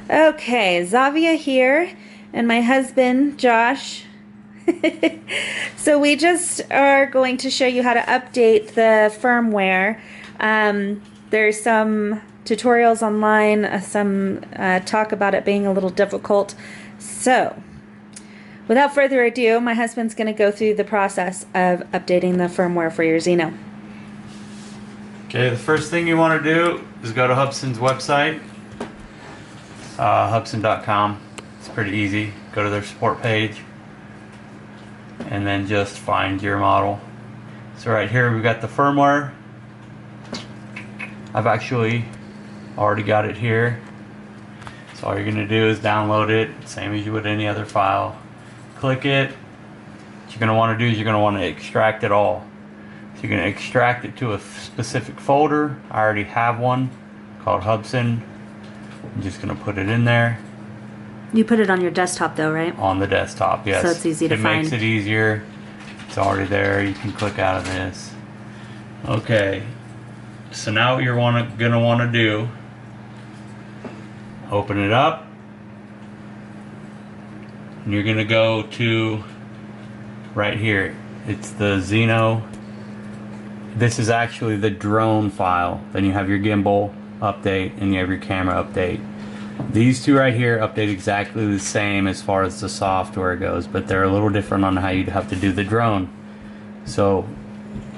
Okay, Zavia here, and my husband, Josh. So we just are going to show you how to update the firmware. There's some tutorials online, some talk about it being a little difficult. So, without further ado, my husband's going to go through the process of updating the firmware for your Zino. Okay, the first thing you want to do is go to Hubsan's website, Hubsan.com. It's pretty easy. Go to their support page and then just find your model. So right here we've got the firmware. I've actually already got it here. So all you're going to do is download it, same as you would any other file. Click it. What you're going to want to do is you're going to want to extract it all. So you're going to extract it to a specific folder. I already have one called Hubsan. I'm just going to put it in there. You put it on your desktop though, right? On the desktop, yes. So it's easy to find. It makes it easier. It's already there. You can click out of this. Okay. So now what you're going to want to do, open it up. And you're going to go to right here. It's the Zino. This is actually the drone file. Then you have your gimbal update and you have your camera update. These two right here update exactly the same as far as the software goes, but they're a little different on how you'd have to do the drone. So,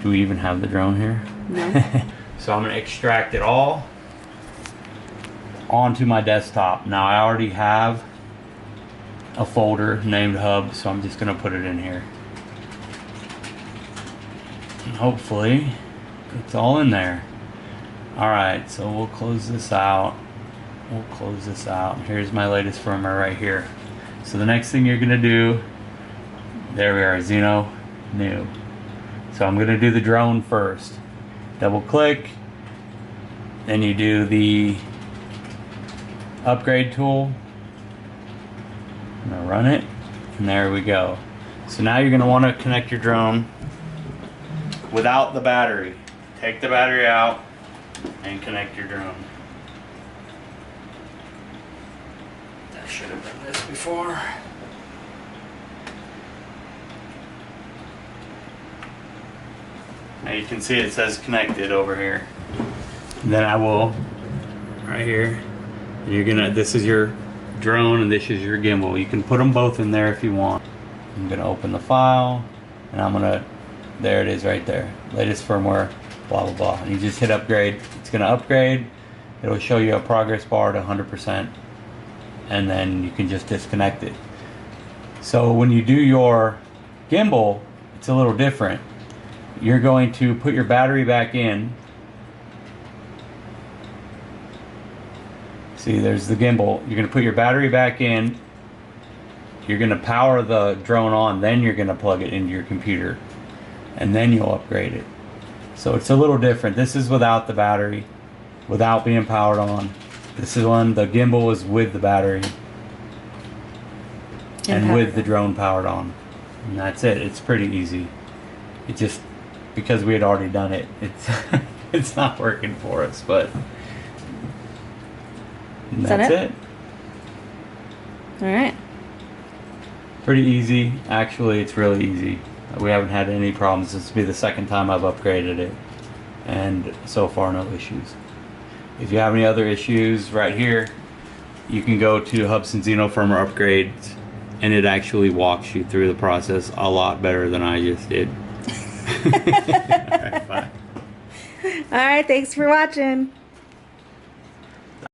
do we even have the drone here? No. So I'm going to extract it all onto my desktop. Now I already have a folder named Hub, so I'm just going to put it in here. And hopefully it's all in there. Alright, so we'll close this out. Here's my latest firmware right here. So the next thing you're going to do, there we are, Zino new. So I'm going to do the drone first. Double click, then you do the upgrade tool. I'm going to run it, and there we go. So now you're going to want to connect your drone without the battery. Take the battery out and connect your drone. I should have done this before. Now you can see it says connected over here. And then I will, right here, this is your drone and this is your gimbal. You can put them both in there if you want. I'm gonna open the file and there it is right there. Latest firmware, blah, blah, blah. And you just hit upgrade. It's gonna upgrade. It'll show you a progress bar to 100%. And then you can just disconnect it. So when you do your gimbal, it's a little different. You're going to put your battery back in. See, there's the gimbal. You're going to put your battery back in. You're going to power the drone on, then you're going to plug it into your computer. And then you'll upgrade it. So it's a little different. This is without the battery, without being powered on. This is one, the gimbal is with the battery and with the drone powered on. And that's it. It's pretty easy. It just, because we had already done it, it's not working for us, but that's it. All right. Pretty easy. Actually, it's really easy. We haven't had any problems. This will be the second time I've upgraded it, and so far no issues. If you have any other issues, right here, you can go to Hubsan Zino firmware upgrades, and it actually walks you through the process a lot better than I just did. All right, bye. All right, thanks for watching.